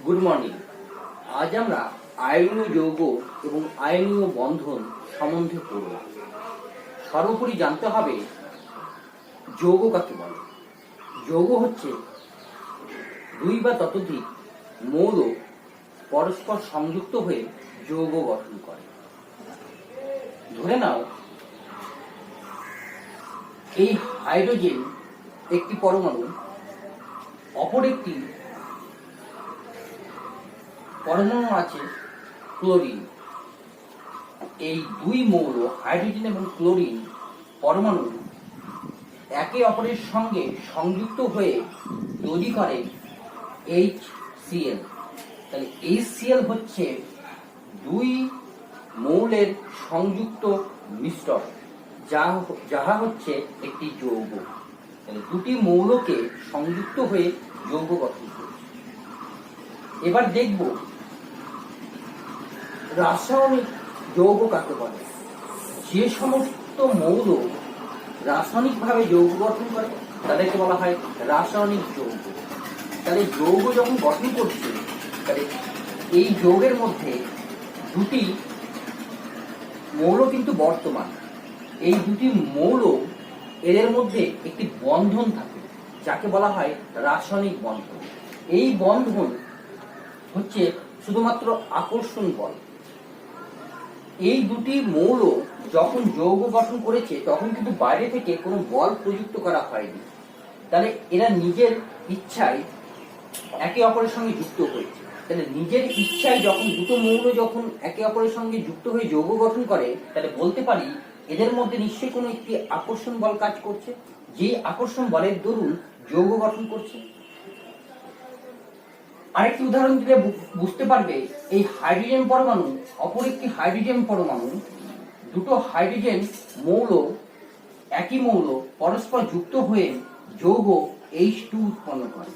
Good morning. আজ আমরা আয়নীয় যৌগ এবং আয়নীয় বন্ধন সম্বন্ধে পড়ব। সর্বোপরি জানতে হবে যৌগ কাকে বলে। যৌগ হচ্ছে দুই বা ততোধিক মৌল পরস্পর সংযুক্ত হয়ে যৌগ গঠন করে। ধরে নাও এই হাইড্রোজেন একটি পরমাণু, অপর একটি পরমাণু আছে ক্লোরিন। এই দুই মৌল হাইড্রোজেন এবং ক্লোরিন পরমাণু একে অপরের সঙ্গে সংযুক্ত হয়ে তৈরি করে HCl। তাহলে HCl হচ্ছে দুই মৌলের সংযুক্ত মিশ্রণ, যাহা হচ্ছে একটি যৌগ। তাহলে দুটি মৌলকে সংযুক্ত হয়ে যৌগ গঠন করে। এবার দেখব রাসায়নিক যৌগ কাকে বলে। যে সমস্ত মৌল রাসায়নিকভাবে যৌগ গঠন করে তাদেরকে বলা হয় রাসায়নিক যৌগ। তাহলে যৌগ যখন গঠন করছে, তাহলে এই যৌগের মধ্যে দুটি মৌল কিন্তু বর্তমান। এই দুটি মৌল এদের মধ্যে একটি বন্ধন থাকে, যাকে বলা হয় রাসায়নিক বন্ধন। এই বন্ধন হচ্ছে শুধুমাত্র আকর্ষণ বল। এই দুটি মৌল যখন যৌগ গঠন করেছে তখন কিন্তু বাইরে থেকে কোনো বল প্রযুক্ত করা হয়নি। তাহলে এরা নিজের ইচ্ছায় একে অপরের সঙ্গে যুক্ত হয়েছে। তাহলে নিজের ইচ্ছায় যখন দুটো মৌল যখন একে অপরের সঙ্গে যুক্ত হয়ে যৌগ গঠন করে, তাহলে বলতে পারি এদের মধ্যে নিশ্চয়ই কোনো একটি আকর্ষণ বল কাজ করছে, যে আকর্ষণ বলের দরুন যৌগ গঠন করছে। আরেকটি উদাহরণ দিলে বুঝতে পারবে, এই হাইড্রোজেন পরমাণু অপর একটি হাইড্রোজেন পরমাণু, দুটো হাইড্রোজেন মৌল একই মৌল পরস্পর যুক্ত হয়ে যৌগ H2 উৎপন্ন করে।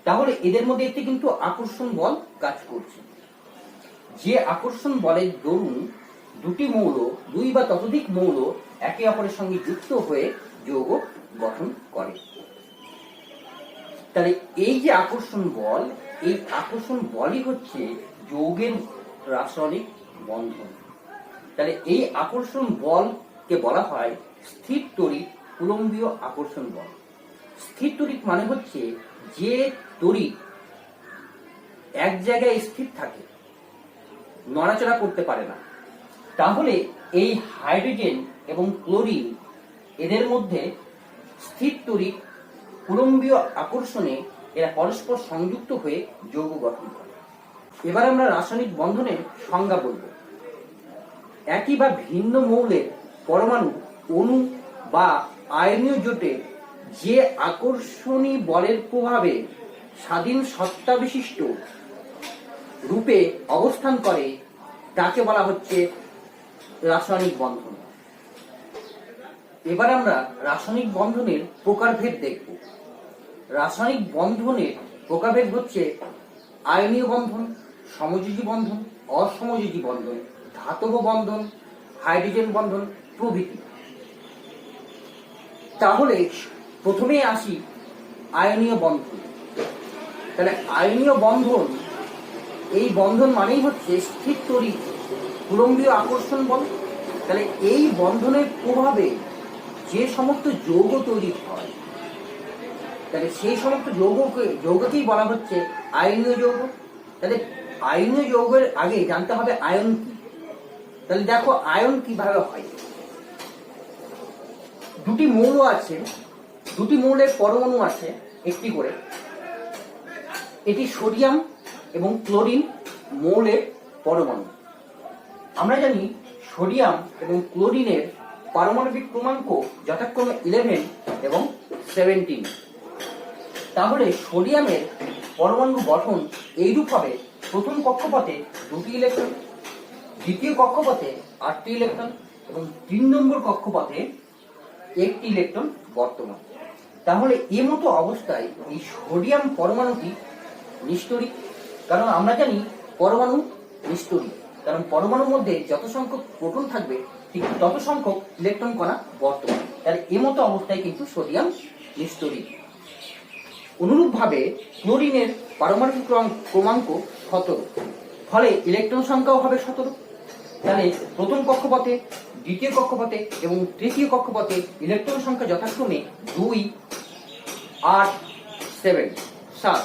তাহলে এদের মধ্যে একটি কিন্তু আকর্ষণ বল কাজ করছে, যে আকর্ষণ বলের দরুন দুটি মৌল, দুই বা ততোধিক মৌল একে অপরের সঙ্গে যুক্ত হয়ে যৌগ গঠন করে। তাহলে এই যে আকর্ষণ বল, এই আকর্ষণ বলই হচ্ছে যৌগের রাসায়নিক বন্ধন। তাহলে এই আকর্ষণ বলকে বলা হয় স্থির তড়িৎ কুলম্বীয় আকর্ষণ বল। স্থির তড়িৎ মানে হচ্ছে যে তড়িৎ এক জায়গায় স্থির থাকে, নড়াচড়া করতে পারে না। তাহলে এই হাইড্রোজেন এবং ক্লোরিন এদের মধ্যে স্থির তড়িৎ কুলম্বীয় আকর্ষণে এরা পরস্পর সংযুক্ত হয়ে যৌগ গঠন করে। এবার আমরা রাসায়নিক বন্ধনের সংজ্ঞা বলব। একই বা ভিন্ন মৌলের পরমাণু, অণু বা আয়নীয় জোটে যে আকর্ষণী বলের প্রভাবে স্বাধীন সত্তা বিশিষ্ট রূপে অবস্থান করে তাকে বলা হচ্ছে রাসায়নিক বন্ধন। এবার আমরা রাসায়নিক বন্ধনের প্রকারভেদ দেখব। রাসায়নিক বন্ধনের প্রকারভেদ হচ্ছে আয়নীয় বন্ধন, সমযোজী বন্ধন, অসমযোজী বন্ধন, ধাতব বন্ধন, হাইড্রোজেন বন্ধন প্রভৃতি। তাহলে প্রথমে আসি আয়নীয় বন্ধন। তাহলে আয়নীয় বন্ধন, এই বন্ধন মানেই হচ্ছে স্থির তড়িৎ কুলম্বীয় আকর্ষণ বল। তাহলে এই বন্ধনের প্রভাবে যে সমস্ত যৌগ তৈরি হয়, তাহলে সেই সমস্ত যৌগকেই বলা হচ্ছে আয়নীয় যৌগ। তাহলে আয়নীয় যৌগের আগে জানতে হবে আয়ন কি। তাহলে দেখো আয়ন কিভাবে হয়। দুটি মৌল আছে, দুটি মৌলের পরমাণু আছে একটি করে। এটি সোডিয়াম এবং ক্লোরিন মৌলের পরমাণু। আমরা জানি সোডিয়াম এবং ক্লোরিনের পারমাণবিক ক্রমাঙ্ক যথাক্রমে 11 এবং 17। তাহলে সোডিয়ামের পরমাণু গঠন এইরূপ হবে: প্রথম কক্ষপথে 2টি ইলেকট্রন, দ্বিতীয় কক্ষপথে 8টি ইলেকট্রন এবং 3 নম্বর কক্ষপথে 1টি ইলেকট্রন বর্তমান। তাহলে এই মতো অবস্থায় এই সোডিয়াম পরমাণুটি নিস্তড়িত। কারণ আমরা জানি পরমাণু নিস্তড়িত, কারণ পরমাণুর মধ্যে যত সংখ্যক প্রোটন থাকবে ঠিক তত সংখ্যক ইলেকট্রন কণা বর্তমান। তাহলে এই মতো অবস্থায় কিন্তু সোডিয়াম নিস্তড়িত। অনুরূপভাবে ক্লোরিনের পারমাণবিক ক্রমাঙ্ক 17, ফলে ইলেকট্রন সংখ্যাও হবে 17। তাহলে প্রথম কক্ষপথে, দ্বিতীয় কক্ষপথে এবং তৃতীয় কক্ষপথে ইলেকট্রন সংখ্যা যথাক্রমে 2, 8, 7।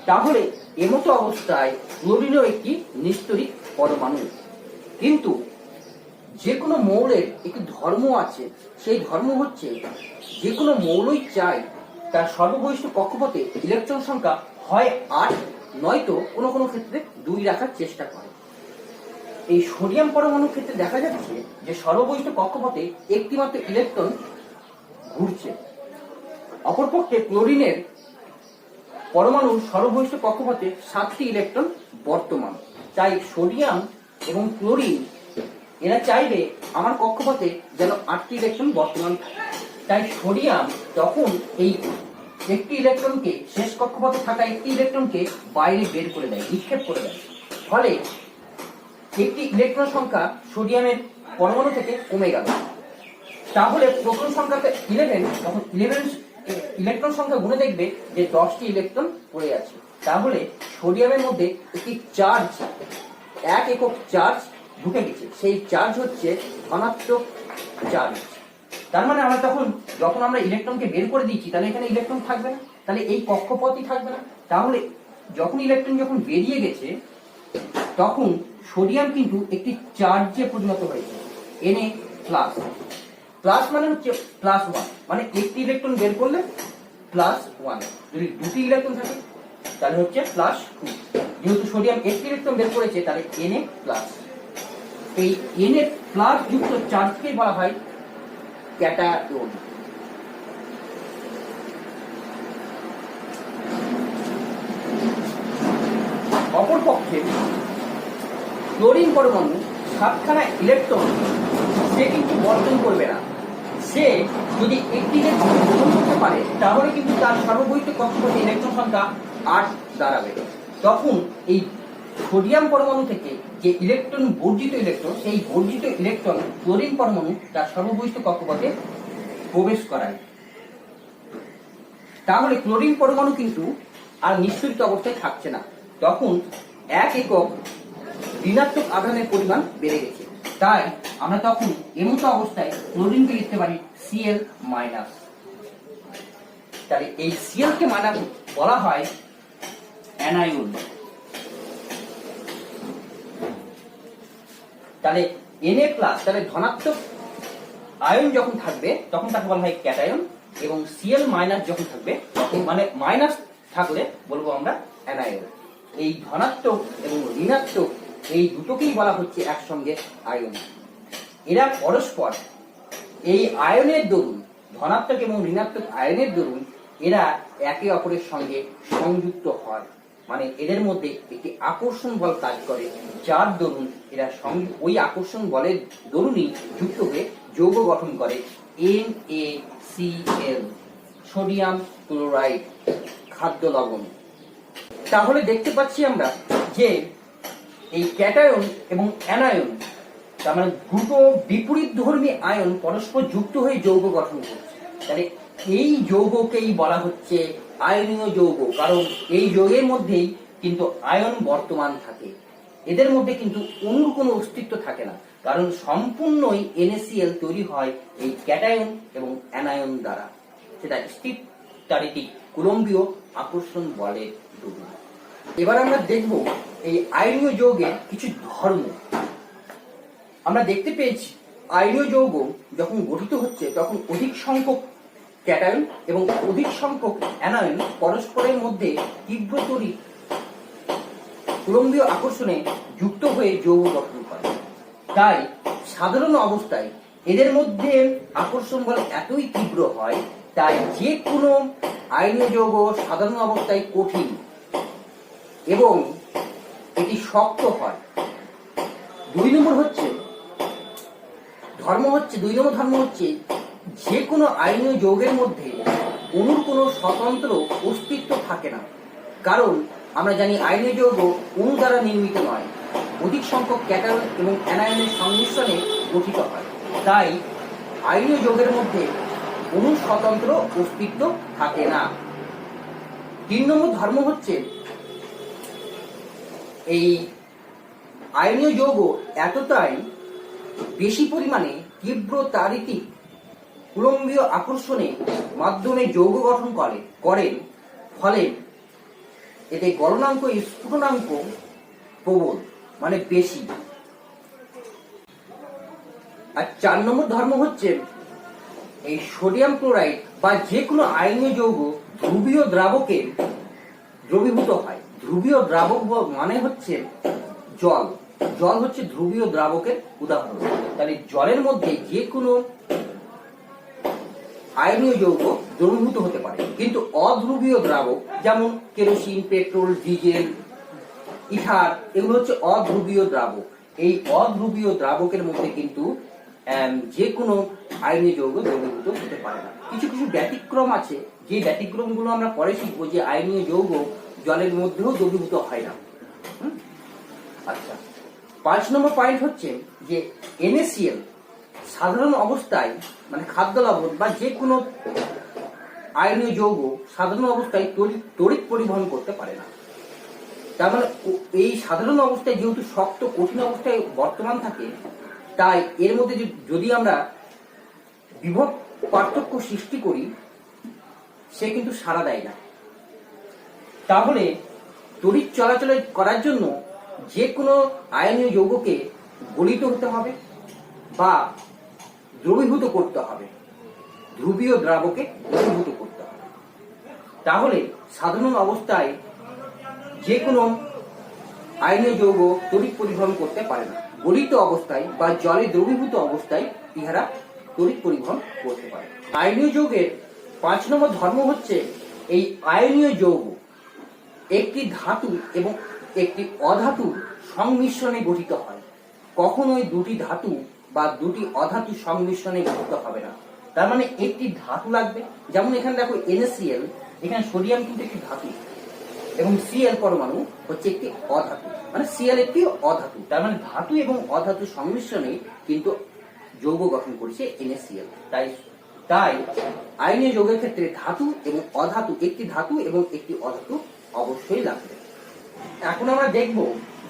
তাহলে এমতো অবস্থায় ক্লোরিনও একটি নিস্তড়িক পরমাণু। কিন্তু যে কোনো মৌলের একটি ধর্ম আছে, সেই ধর্ম হচ্ছে যে কোনো মৌলই চাই তার সর্ববহিষ্ঠ কক্ষপথে ইলেকট্রন সংখ্যা হয় 8, নয়তো কোনো কোনো ক্ষেত্রে 2 রাখার চেষ্টা করে। এই সোডিয়াম পরমাণুর ক্ষেত্রে দেখা যাচ্ছে যে সর্ববহিষ্ঠ কক্ষপথে একটি মাত্র ইলেকট্রন ঘুরছে। অপরপক্ষে ক্লোরিনের পরমাণুর সর্ববহিষ্ঠ কক্ষপথে 7টি ইলেকট্রন বর্তমান। তাই সোডিয়াম এবং ক্লোরিন এরা চাইবে আমার কক্ষপথে যেন 8টি ইলেকট্রন বর্তমান থাকে। তাই সোডিয়াম তখন এই একটি ইলেকট্রনকে, শেষ কক্ষপথে থাকা একটি ইলেকট্রনকে বাইরে বের করে দেয়, নিক্ষেপ করে দেয়। ফলে একটি ইলেকট্রন সংখ্যা সোডিয়ামের পরমাণু থেকে কমে গেল। তাহলে প্রথম সংখ্যাতে 11, তখন 11 ইলেকট্রন সংখ্যা গুণে দেখবে যে 10টি ইলেকট্রন পড়ে আছে। তাহলে সোডিয়ামের মধ্যে একটি চার্জ, 1 একক চার্জ ঢুকে গেছে। সেই চার্জ হচ্ছে ধনাত্মক চার্জ। তার মানে আমরা যখন আমরা ইলেকট্রনকে বের করে দিচ্ছি, তাহলে এখানে ইলেকট্রন থাকবে না, তাহলে এই কক্ষপথই থাকবে না। তাহলে ইলেকট্রন যখন বেরিয়ে গেছে, তখন সোডিয়াম কিন্তু একটি চার্জে পরিণত হয়েছে, Na+। প্লাস মানে হচ্ছে +1, মানে একটি ইলেকট্রন বের করলে +1। যদি 2টি ইলেকট্রন থাকে তাহলে হচ্ছে +2। যেহেতু সোডিয়াম একটি ইলেকট্রন বের করেছে, তাহলে Na+। এই Na+ যুক্ত চার্জকে বলা হয় ক্যাটায়ন। অপরপক্ষে ক্লোরিন পরমাণু 7খানা ইলেকট্রন সে কিন্তু বর্জন করবে না। সে যদি একটি ইলেকট্রন গ্রহণ করতে পারে, তাহলে কিন্তু তার সর্ববহিষ্ঠ কক্ষপথে ইলেকট্রন সংখ্যা 8 দাঁড়াবে। তখন এই সোডিয়াম পরমাণু থেকে যে ইলেকট্রন বর্জিত ইলেকট্রন, সেই বর্জিত ইলেকট্রন ক্লোরিন পরমাণু তার সর্ববহিষ্ঠ কক্ষপথে প্রবেশ করায়। তাহলে ক্লোরিন পরমাণু কিন্তু আর নিঃসরিত অবস্থায় থাকছে না, তখন 1 একক ঋণাত্মক আধানের পরিমাণ বেড়ে গেছে। তাই আমরা তখন এমতো অবস্থায় ক্লোরিনকে লিখতে পারি Cl-। তাহলে এই Cl কে বলা হয় অ্যানায়ন। তাহলে Na+, তাহলে ধনাত্মক আয়ন যখন থাকবে তখন তাকে বলা হয় ক্যাটায়ন, এবং Cl- যখন থাকবে তখন, মানে মাইনাস থাকলে বলবো আমরা অ্যানায়ন। এই ধনাত্মক এবং ঋণাত্মক এই দুটোকেই বলা হচ্ছে একসঙ্গে আয়ন। এরা পরস্পর এই আয়নের দরুন, ধনাত্মক এবং ঋণাত্মক আয়নের দরুন এরা একে অপরের সঙ্গে সংযুক্ত হয়। মানে এদের মধ্যে একটি আকর্ষণ বল কাজ করে, যার দরুন এরা ওই আকর্ষণ বলের দরুনই যুক্ত হয়ে যৌগ গঠন করে NaCl, সোডিয়াম ক্লোরাইড, খাদ্য লবণ। তাহলে দেখতে পাচ্ছি আমরা যে এই ক্যাটায়ন এবং অ্যানায়ন, তার মানে দুটো বিপরীতধর্মী আয়ন পরস্পর যুক্ত হয়ে যৌগ গঠন করছে। তাহলে এই যৌগকেই বলা হচ্ছে আয়নীয় যৌগ, কারণ এই যৌগের মধ্যেই কিন্তু আয়ন বর্তমান থাকে। এদের মধ্যে কিন্তু অণুর কোনো অস্তিত্ব থাকে না, কারণ সম্পূর্ণই NaCl তৈরি হয় এই ক্যাটায়ন এবং অ্যানায়ন দ্বারা, সেটা স্টিফটারিটিক কুলম্বীয় আকর্ষণ বলের দরুন। এবার আমরা দেখব এই আয়নীয় যৌগের কিছু ধর্ম। আমরা দেখতে পেয়েছি আয়নীয় যৌগ যখন গঠিত হচ্ছে, তখন অধিক সংখ্যক ক্যাটায়ন এবং অধিক সংখ্যক অ্যানায়ন পরস্পরের মধ্যে তীব্রতরী কুলম্বীয় আকর্ষণে যুক্ত হয়ে যৌগ গঠন করে। তাই সাধারণ অবস্থায় এদের মধ্যে আকর্ষণ বল এতই তীব্র হয়, তাই যে কোনো আয়নীয় যৌগ সাধারণ অবস্থায় কঠিন এবং এটি শক্ত হয়। 2 নম্বর ধর্ম হচ্ছে যে কোনো আয়নীয় যৌগের মধ্যে অণুর কোনো স্বতন্ত্র অস্তিত্ব থাকে না, কারণ আমরা জানি আয়নীয় যৌগ অণু দ্বারা নির্মিত নয়, অধিক সংখ্যক ক্যাটায়ন এবং অ্যানায়নের সংমিশ্রণে গঠিত হয়। তাই আয়নীয় যৌগের মধ্যে অণুর স্বতন্ত্র অস্তিত্ব থাকে না। 3 নম্বর ধর্ম হচ্ছে এই আয়নীয় যৌগ এতটাই বেশি পরিমাণে তীব্র তাড়িতিক কুলম্বীয় আকর্ষণের মাধ্যমে যৌগ গঠন করেন, ফলে এতে গলনাঙ্ক স্ফুটনাঙ্ক প্রবল, মানে বেশি। আর 4 নম্বর ধর্ম হচ্ছে এই সোডিয়াম ক্লোরাইড বা যে কোনো আয়নীয় যৌগ ধ্রুবীয় দ্রাবকে দ্রবীভূত হয়। ধ্রুবীয় দ্রাবক মানে হচ্ছে জল। জল হচ্ছে ধ্রুবীয় দ্রাবকের উদাহরণ। তাহলে জলের মধ্যে যে কোনো আয়নীয় যৌগ দ্রবীভূত হতে পারে, কিন্তু অধ্রুবীয় দ্রাবক যেমন কেরোসিন, পেট্রোল, ডিজেল, ইথার, এগুলো হচ্ছে অধ্রুবীয় দ্রাবক। এই অধ্রুবীয় দ্রাবকের মধ্যে কিন্তু যে কোনো আয়নীয় যৌগ দ্রবীভূত হতে পারে না। কিছু কিছু ব্যতিক্রম আছে, যে ব্যতিক্রমগুলো আমরা পরে শিখবো, যে আয়নীয় যৌগ জলের মধ্যেও দ্রবীভূত হয় না। আচ্ছা, 5 নম্বর পয়েন্ট হচ্ছে যে NaCl সাধারণ অবস্থায়, মানে খাদ্য লবণ বা যে কোনো আয়নীয় যৌগ সাধারণ অবস্থায় তড়িৎ পরিবহন করতে পারে না। তার মানে এই সাধারণ অবস্থায় যেহেতু শক্ত কঠিন অবস্থায় বর্তমান থাকে, তাই এর মধ্যে যদি আমরা বিভব পার্থক্য সৃষ্টি করি, সে কিন্তু সাড়া দেয় না। তাহলে তড়িৎ চলাচল করার জন্য যে কোনো আয়নীয় যৌগকে গলিত হতে হবে বা দ্রবীভূত করতে হবে, ধ্রুবীয় দ্রাবকে দ্রবীভূত করতে হবে। তাহলে সাধারণ অবস্থায় যে কোনো আয়নীয় যৌগ তড়িৎ পরিবহন করতে পারে না। গলিত অবস্থায় বা জলে দ্রবীভূত অবস্থায় ইহারা তড়িৎ পরিবহন করতে পারে। আয়নীয় যৌগের 5 নম্বর ধর্ম হচ্ছে এই আয়নীয় যৌগ একটি ধাতু এবং একটি অধাতুর সংমিশ্রণে গঠিত হয়। কখনোই দুটি ধাতু বা দুটি অধাতু সংমিশ্রণে গঠিত হবে না। তার মানে একটি ধাতু লাগবে। যেমন এখানে দেখো NaCl, এখানে সোডিয়াম কিন্তু একটি ধাতু এবং Cl পরমাণু হচ্ছে একটি অধাতু, মানে Cl একটি অধাতু। তার মানে ধাতু এবং অধাতু সংমিশ্রণে কিন্তু যৌগ গঠন করেছে NaCl। তাই আয়নীয় যৌগের ক্ষেত্রে ধাতু এবং অধাতু, একটি ধাতু এবং একটি অধাতু অবশ্যই লাগবে। এখন আমরা দেখব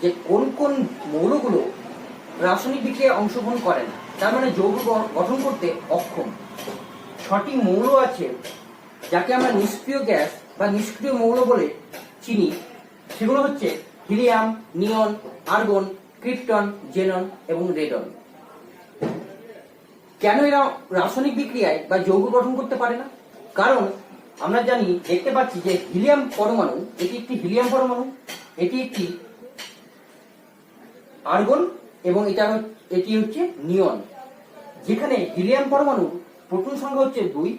যে কোন কোন মৌলগুলো রাসায়নিক বিক্রিয়ায় অংশগ্রহণ করে না, তার মানে যৌগ গঠন করতে অক্ষম। 6টি মৌল আছে যাকে আমরা নিষ্ক্রিয় গ্যাস বা নিষ্ক্রিয় মৌল বলে চিনি। সেগুলো হচ্ছে হিলিয়াম, নিয়ন, আর্গন, ক্রিপ্টন, জেনন এবং রেডন। কেন এরা রাসায়নিক বিক্রিয়ায় বা যৌগ গঠন করতে পারে না? কারণ আমরা জানি, দেখতে পাচ্ছি যে হিলিয়াম পরমাণু, এটি একটি হিলিয়াম পরমাণু, এটি একটি আর্গন এবং এটি হচ্ছে নিয়ন। যেখানে হিলিয়াম পরমাণু প্রোটন সংখ্যা হচ্ছে 2,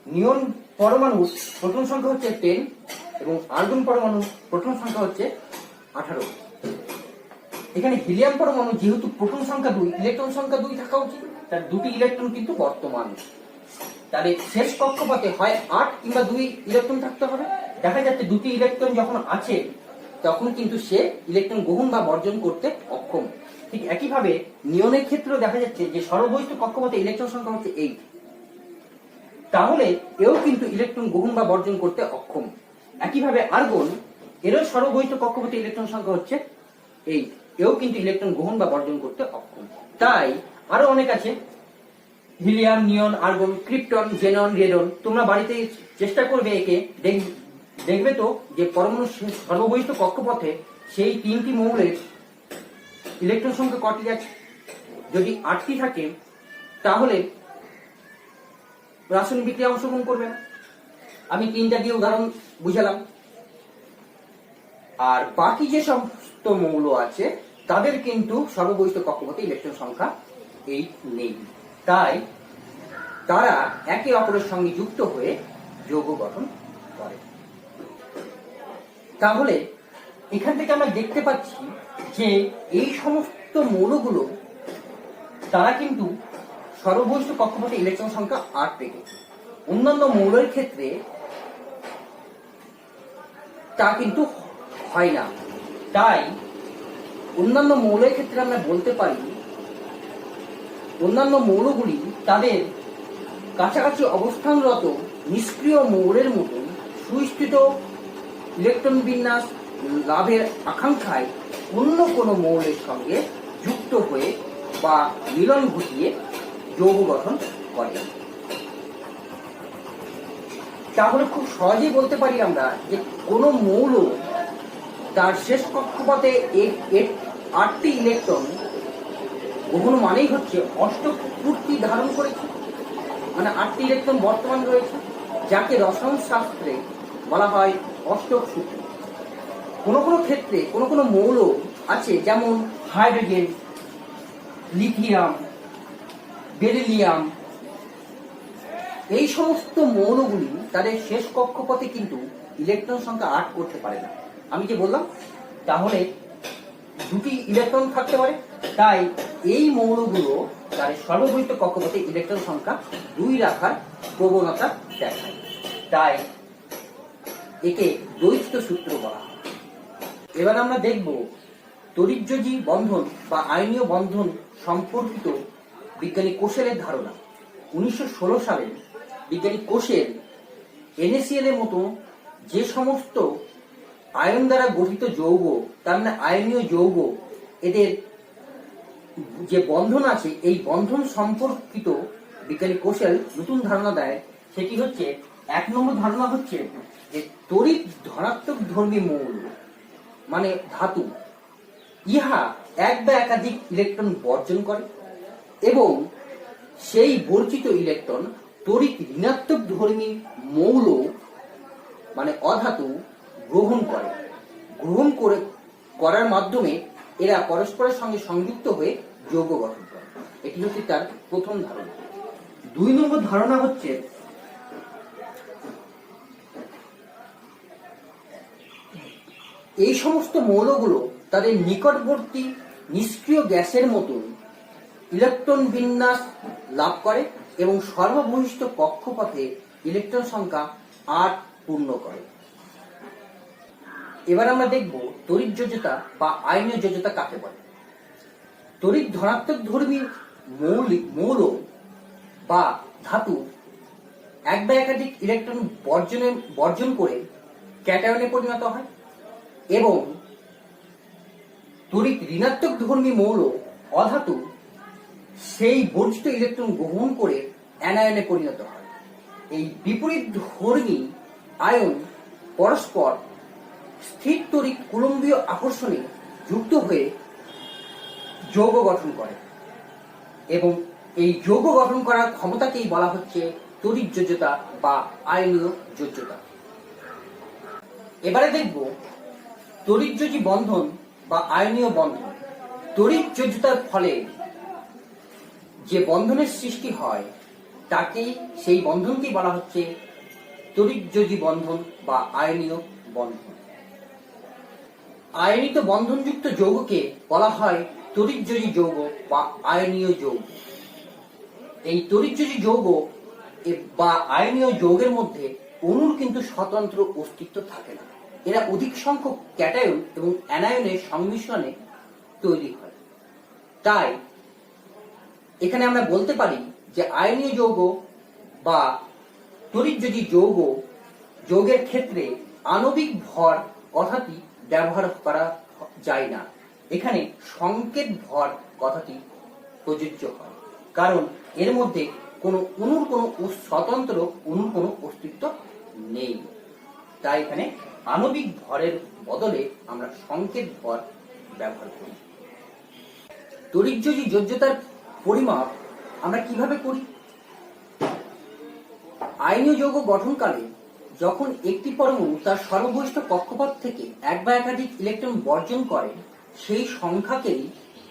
নিয়ন পরমাণু প্রোটন সংখ্যা হচ্ছে 10 এবং আর্গন পরমাণু প্রোটন সংখ্যা হচ্ছে 18। এখানে হিলিয়াম পরমাণু যেহেতু প্রোটন সংখ্যা 2, ইলেকট্রন সংখ্যা 2 থাকা উচিত, তার 2টি ইলেকট্রন কিন্তু বর্তমান। তাহলে শেষ কক্ষপথে হয় 8 কিংবা 2 ইলেকট্রন থাকতে হবে। দেখা যাচ্ছে 2টি ইলেকট্রন যখন আছে, তখন কিন্তু সে ইলেকট্রন গ্রহণ বা বর্জন করতে অক্ষম। ঠিক একইভাবে নিয়নের ক্ষেত্রেও দেখা যাচ্ছে যে সর্ববহিষ্ঠ কক্ষপথে ইলেকট্রন সংখ্যা হচ্ছে 8, তাহলে এও কিন্তু ইলেকট্রন গ্রহণ বা বর্জন করতে অক্ষম। একইভাবে আর্গন, এরও সর্ববহিষ্ঠ কক্ষপথে ইলেকট্রন সংখ্যা হচ্ছে 8, এও কিন্তু ইলেকট্রন গ্রহণ বা বর্জন করতে অক্ষম। তাই আরো অনেক আছে, হিলিয়াম, নিয়ন, আর্গন, ক্রিপ্টন, জেনন, রেডন। তোমরা বাড়িতে চেষ্টা করবে একে, দেখবে তো যে পরমাণু সর্ববহিষ্ঠ কক্ষপথে সেই 3টি মৌলের ইলেকট্রন সংখ্যা কটি আছে। যদি 8টি থাকে, তাহলে রাসায়নিক বিক্রিয়া অংশগ্রহণ করবে না। আমি 3টা দিয়ে উদাহরণ বুঝালাম। আর বাকি যে সমস্ত মৌল আছে, তাদের কিন্তু সর্ববহিষ্ঠ কক্ষপথে ইলেকট্রন সংখ্যা 8 নেই। তাই তারা একে অপরের সঙ্গে যুক্ত হয়ে যৌগ গঠন করে। তাহলে এখান থেকে আমরা দেখতে পাচ্ছি যে এই সমস্ত মৌলগুলো, তারা কিন্তু সর্ববহিষ্ঠ কক্ষপথে ইলেকট্রন সংখ্যা 8 রেখেছে। অন্যান্য মৌলের ক্ষেত্রে তা কিন্তু হয় না। তাই অন্যান্য মৌলের ক্ষেত্রে আমরা বলতে পারি, অন্যান্য মৌলগুলি তাদের কাছাকাছি অবস্থানরত নিষ্ক্রিয় মৌলের মতন সুস্থিত ইলেকট্রন বিন্যাস লাভের আকাঙ্ক্ষায় অন্য কোনো মৌলের সঙ্গে যুক্ত হয়ে বা মিলন ঘটিয়ে যৌগ গঠন করে। তাহলে খুব সহজেই বলতে পারি আমরা যে কোনো মৌল তার শেষ কক্ষপথে 8টি ইলেকট্রন গ্রহণ মানেই হচ্ছে অষ্টক পূর্তি ধারণ করেছে, মানে 8টি ইলেকট্রন বর্তমান রয়েছে, যাকে রসায়ন শাস্ত্রে বলা হয় অষ্টক সূত্র। কোনো কোনো ক্ষেত্রে কোনো কোনো মৌল আছে, যেমন হাইড্রোজেন, লিথিয়াম, বেরিলিয়াম, এই সমস্ত মৌলগুলি তাদের শেষ কক্ষপথে কিন্তু ইলেকট্রন সংখ্যা 8 করতে পারে না। আমি যে বললাম, তাহলে 2টি ইলেকট্রন থাকতে পারে, তাই এই মৌলগুলো তাদের সর্ববৃহৎ কক্ষপথে ইলেকট্রন সংখ্যা 2 রাখার প্রবণতা দেখায়, তাই একে দ্বৈত সূত্র বলা হয়। এবার আমরা দেখব তড়িৎযোজী বন্ধন বা আয়নীয় বন্ধন সম্পর্কিত বিজ্ঞানী কোশেলের ধারণা। 1916 সালে বিজ্ঞানী কোশেল NaCl এর মতো যে সমস্ত আয়ন দ্বারা গঠিত যৌগ, তার মানে আয়নীয় যৌগ, এদের যে বন্ধন আছে, এই বন্ধন সম্পর্কিত বিজ্ঞানী কোশেল নতুন ধারণা দেয়। সেটি হচ্ছে, 1 নম্বর ধারণা হচ্ছে যে তড়িৎ ধনাত্মক ধর্মী মৌল মানে ধাতু, ইহা এক বা একাধিক ইলেকট্রন বর্জন করে এবং সেই বর্জিত ইলেকট্রন তড়িৎ ঋণাত্মক ধর্মী মৌল মানে অধাতু গ্রহণ করার মাধ্যমে এরা পরস্পরের সঙ্গে সংযুক্ত হয়ে যৌগ গঠন করে। এটি হচ্ছে তার প্রথম ধারণা। 2 নম্বর ধারণা হচ্ছে এই সমস্ত মৌলগুলো তাদের নিকটবর্তী নিষ্ক্রিয় গ্যাসের মতন ইলেকট্রন বিন্যাস লাভ করে এবং সর্ববহিষ্ঠ কক্ষপথে ইলেকট্রন সংখ্যা 8 পূর্ণ করে। এবার আমরা দেখব তড়িৎ যোজ্যতা বা আয়নীয় যোজ্যতা কাকে বলে। তড়িৎ ধনাত্মক ধর্মী মৌল বা ধাতু এক বা একাধিক ইলেকট্রন বর্জন করে ক্যাটায়নে পরিণত হয় এবং তড়িৎ ঋণাত্মক ধর্মী মৌল অধাতু সেই বর্জিত ইলেকট্রন গ্রহণ করে অ্যানায়নে পরিণত হয়। এই বিপরীত ধর্মী আয়ন পরস্পর স্থির তড়িৎ কুলম্বীয় আকর্ষণে যুক্ত হয়ে যৌগ গঠন করে এবং এই যৌগ গঠন করার ক্ষমতাকেই বলা হচ্ছে তড়িৎ যোজ্যতা বা আয়নীয় যোজ্যতা। এবারে দেখব তড়িৎযোজী বন্ধন বা আয়নীয় বন্ধন। তড়িৎ যোজ্যতার ফলে যে বন্ধনের সৃষ্টি হয় তাকেই, সেই বন্ধনকেই বলা হচ্ছে তড়িৎযোজী বন্ধন বা আয়নীয় বন্ধন। আয়নিত বন্ধনযুক্ত যৌগকে বলা হয় তড়িৎযোজী যৌগ বা আয়নীয় যৌগ। এই তড়িৎযোজী যৌগ বা আয়নীয় যৌগের মধ্যে অণুর কিন্তু স্বতন্ত্র অস্তিত্ব থাকে না। এরা অধিক সংখ্যক ক্যাটায়ন এবং অ্যানায়নের সংমিশ্রণে তৈরি হয়। তাই এখানে আমরা বলতে পারি যে আয়নীয় যৌগ বা তড়িৎযোজী যৌগের ক্ষেত্রে আণবিক ভর কথাটি ব্যবহার করা যায় না। এখানে সংকেত ভর কথাটি প্রযোজ্য হয়, কারণ এর মধ্যে কোনো অণুর কোনো স্বতন্ত্র অণুর কোনো অস্তিত্ব নেই। তাই এখানে আণবিক ভরের বদলে আমরা সংকেত ভর ব্যবহার করি। তড়িৎযোজী যোজ্যতার পরিমাপ আমরা কিভাবে করি? আয়নীয় যৌগ গঠনকালে যখন একটি পরমাণু তার সর্ববহিষ্ঠ কক্ষপথ থেকে এক বা একাধিক ইলেকট্রন বর্জন করে, সেই সংখ্যাকেই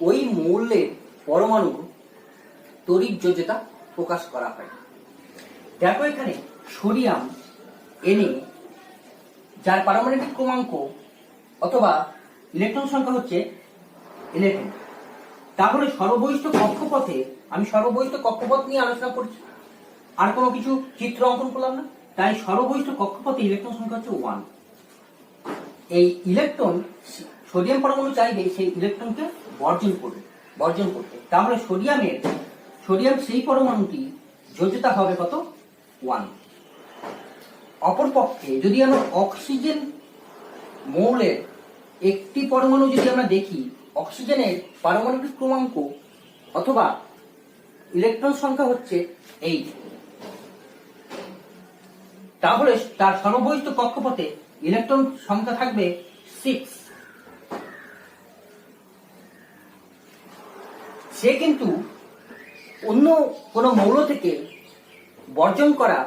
ওই মৌলের পরমাণুর তড়িৎ যোজ্যতা প্রকাশ করা হয়। দেখো এখানে সোডিয়াম Na, যার পারমাণবিক ক্রমাঙ্ক অথবা ইলেকট্রন সংখ্যা হচ্ছে 11। তাহলে সর্ববহিষ্ঠ কক্ষপথে, আমি সর্ববহিষ্ঠ কক্ষপথ নিয়ে আলোচনা করছি, আর কোনো কিছু চিত্র অঙ্কন করলাম না। তাই সর্ববহিষ্ঠ কক্ষপথে ইলেকট্রন সংখ্যা হচ্ছে 1। এই ইলেকট্রন সোডিয়াম পরমাণু চাইবে সেই ইলেকট্রনকে বর্জন করতে। তাহলে সোডিয়াম সেই পরমাণুটি যোজ্যতা হবে কত? 1। অপরপক্ষে যদি আমরা অক্সিজেন মৌলের একটি পরমাণু যদি আমরা দেখি, অক্সিজেনের পারমাণবিক ক্রমাঙ্ক অথবা ইলেকট্রন সংখ্যা হচ্ছে 8, তাহলে তার সর্ববহিষ্ঠ কক্ষপথে ইলেকট্রন সংখ্যা থাকবে 6। সে কিন্তু অন্য কোনো মৌল থেকে বর্জন করা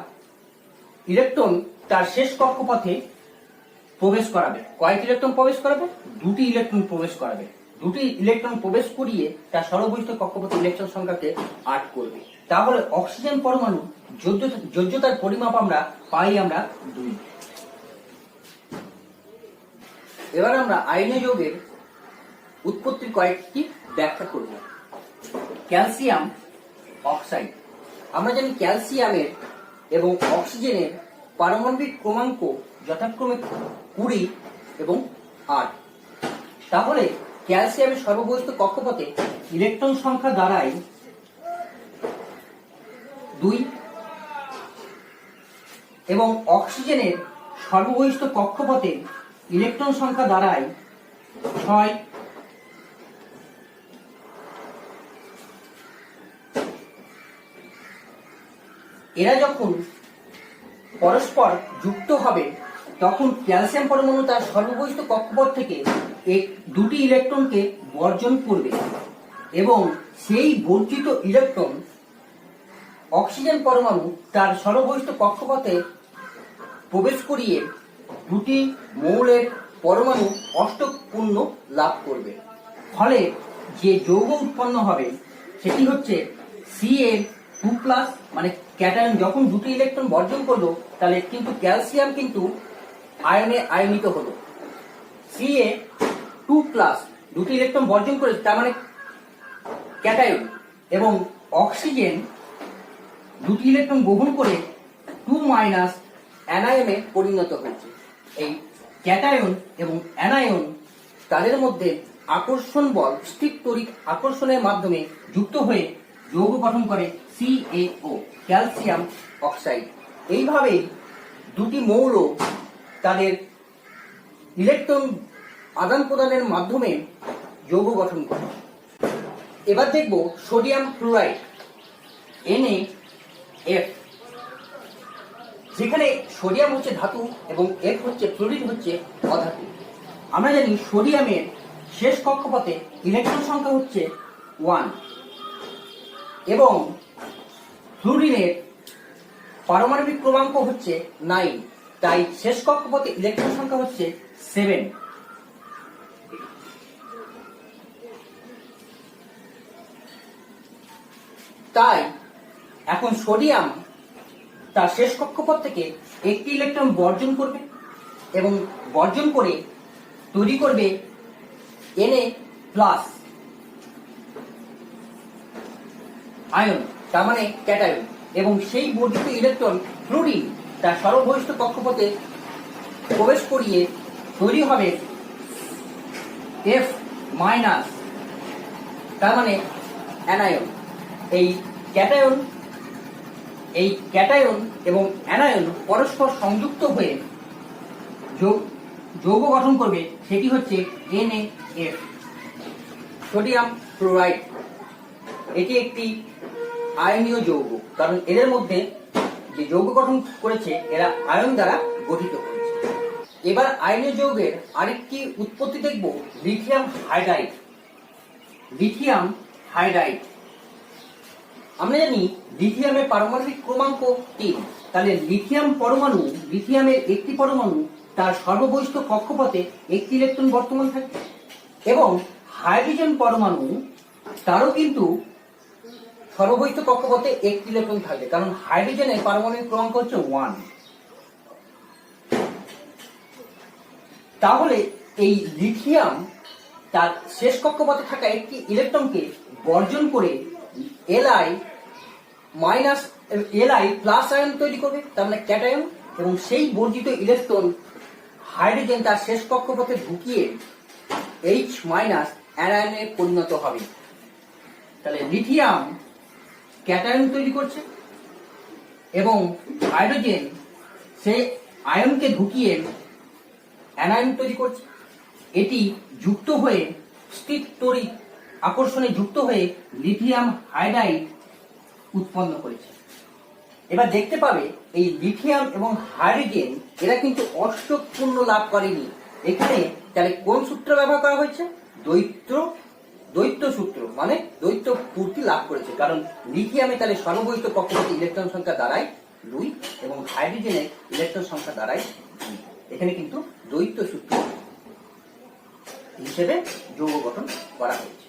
ইলেকট্রন তার শেষ কক্ষপথে প্রবেশ করাবে। কয়েকটি ইলেকট্রন প্রবেশ করাবে? 2টি ইলেকট্রন প্রবেশ করাবে। 2টি ইলেকট্রন প্রবেশ করিয়ে তার সর্ববহিষ্ঠ কক্ষপথে ইলেকট্রন সংখ্যাকে 8 করবে। তাহলে অক্সিজেন পরমাণু যোজ্যতার পরিমাপ আমরা পাই 2। এবার আমরা আয়নীয় যৌগের উৎপত্তির কয়েকটি ব্যাখ্যা করব। Calcium oxide. আমরা জানি ক্যালসিয়ামের এবং অক্সিজেনের পারমাণবিক ক্রমাঙ্ক যথাক্রমে 20 এবং 8। তাহলে ক্যালসিয়ামের সর্ববহিষ্ঠ কক্ষপথে ইলেকট্রন সংখ্যা দাঁড়ায় 2 এবং অক্সিজেনের সর্ববহিষ্ঠ কক্ষপথে ইলেকট্রন সংখ্যা দাঁড়ায় 6। এরা যখন পরস্পর যুক্ত হবে তখন ক্যালসিয়াম পরমাণু তার সর্ববহিষ্ঠ কক্ষপথ থেকে 2টি ইলেকট্রনকে বর্জন করবে এবং সেই বর্জিত ইলেকট্রন অক্সিজেন পরমাণু তার সর্ববহিষ্ঠ কক্ষপথে প্রবেশ করিয়ে 2টি মৌলের পরমাণু অষ্টক পূর্ণ লাভ করবে। ফলে যে যৌগ উৎপন্ন হবে সেটি হচ্ছে Ca2+, মানে ক্যাটায়ন। যখন 2টি ইলেকট্রন বর্জন করলো তাহলে কিন্তু ক্যালসিয়াম কিন্তু আয়নে আয়নিত হলো। Ca2+, 2টি ইলেকট্রন বর্জন করে, তার মানে ক্যাটায়ন, এবং অক্সিজেন 2টি ইলেকট্রন গ্রহণ করে 2- অ্যানায়নে পরিণত হয়েছে। এই ক্যাটায়ন এবং অ্যানায়ন তাদের মধ্যে আকর্ষণ বল, স্থির তড়িৎ আকর্ষণের মাধ্যমে যুক্ত হয়ে যৌগ গঠন করে CaO, ক্যালসিয়াম অক্সাইড। এইভাবেই 2টি মৌল তাদের ইলেকট্রন আদান প্রদানের মাধ্যমে যৌগ গঠন করে। এবার দেখব সোডিয়াম ফ্লুরাইড, NaF। যেখানে সোডিয়াম হচ্ছে ধাতু এবং F হচ্ছে ফ্লুরিন, হচ্ছে অধাতু। আমরা জানি সোডিয়ামের শেষ কক্ষপথে ইলেকট্রন সংখ্যা হচ্ছে 1 এবং ফ্লুরিনের পারমাণবিক ক্রমাঙ্ক হচ্ছে 9, তাই শেষ কক্ষপথে ইলেকট্রন সংখ্যা হচ্ছে 7। তাই এখন সোডিয়াম তার শেষ কক্ষপথ থেকে একটি ইলেকট্রন বর্জন করবে এবং বর্জন করে তৈরি করবে Na+ আয়ন, তার মানে ক্যাটায়ন, এবং সেই বর্ধিত ইলেকট্রন ফ্লুরিন তার সর্ববহিষ্ঠ কক্ষপথে প্রবেশ করিয়ে তৈরি হবে F-, তার মানে অ্যানায়ন। এই ক্যাটায়ন এবং অ্যানায়ন পরস্পর সংযুক্ত হয়ে যৌগ গঠন করবে, সেটি হচ্ছে NaF, সোডিয়াম ফ্লোরাইড। এটি একটি আয়নীয় যৌগ, কারণ এদের মধ্যে যে যৌগ গঠন করেছে এরা আয়ন দ্বারা গঠিত হয়েছে। এবার আয়নীয় যৌগের আরেকটি উৎপত্তি দেখব, লিথিয়াম হাইড্রাইড। লিথিয়াম হাইড্রাইড, আমরা জানি লিথিয়ামের পারমাণবিক ক্রমাঙ্ক 3। তাহলে লিথিয়ামের একটি পরমাণু তার সর্ববহিষ্ঠ কক্ষপথে একটি ইলেকট্রন বর্তমান থাকে এবং হাইড্রোজেন পরমাণু তারও কিন্তু সর্ববহিষ্ঠ কক্ষপথে একটি ইলেকট্রন থাকবে, কারণ হাইড্রোজেনের পারমাণবিক ক্রমাঙ্ক হচ্ছে 1। তাহলে এই লিথিয়াম তার শেষ কক্ষপথে থাকা একটি ইলেকট্রনকে বর্জন করে Li+ আয়ন তৈরি করবে, তার মানে ক্যাটায়ন, এবং সেই বর্জিত ইলেকট্রন হাইড্রোজেন তার শেষ কক্ষপথে ঢুকিয়ে H- অ্যানায়নে পরিণত হবে। তাহলে লিথিয়াম ক্যাটায়ন তৈরি করছে এবং হাইড্রোজেন সেই আয়নকে ঢুকিয়ে অ্যানায়ন তৈরি করছে। এটি যুক্ত হয়ে স্থির তড়িৎ আকর্ষণে যুক্ত হয়ে লিথিয়াম হাইড্রাইড উৎপন্ন করেছে। এবার দেখতে পাবে এই লিথিয়াম এবং হাইড্রোজেন এরা কিন্তু অষ্টকপূর্ণ লাভ করেনি। এখানে তাহলে কোন সূত্র ব্যবহার করা হয়েছে? দ্বৈত সূত্র, মানে দ্বৈত পূর্তি লাভ করেছে। কারণ লিথিয়ামে তাহলে সর্ববহিত কক্ষপথে ইলেকট্রন সংখ্যা দাঁড়ায় 2 এবং হাইড্রোজেনের ইলেকট্রন সংখ্যা দাঁড়ায় 2। এখানে কিন্তু দ্বৈত সূত্র হিসেবে যৌগ গঠন করা হয়েছে।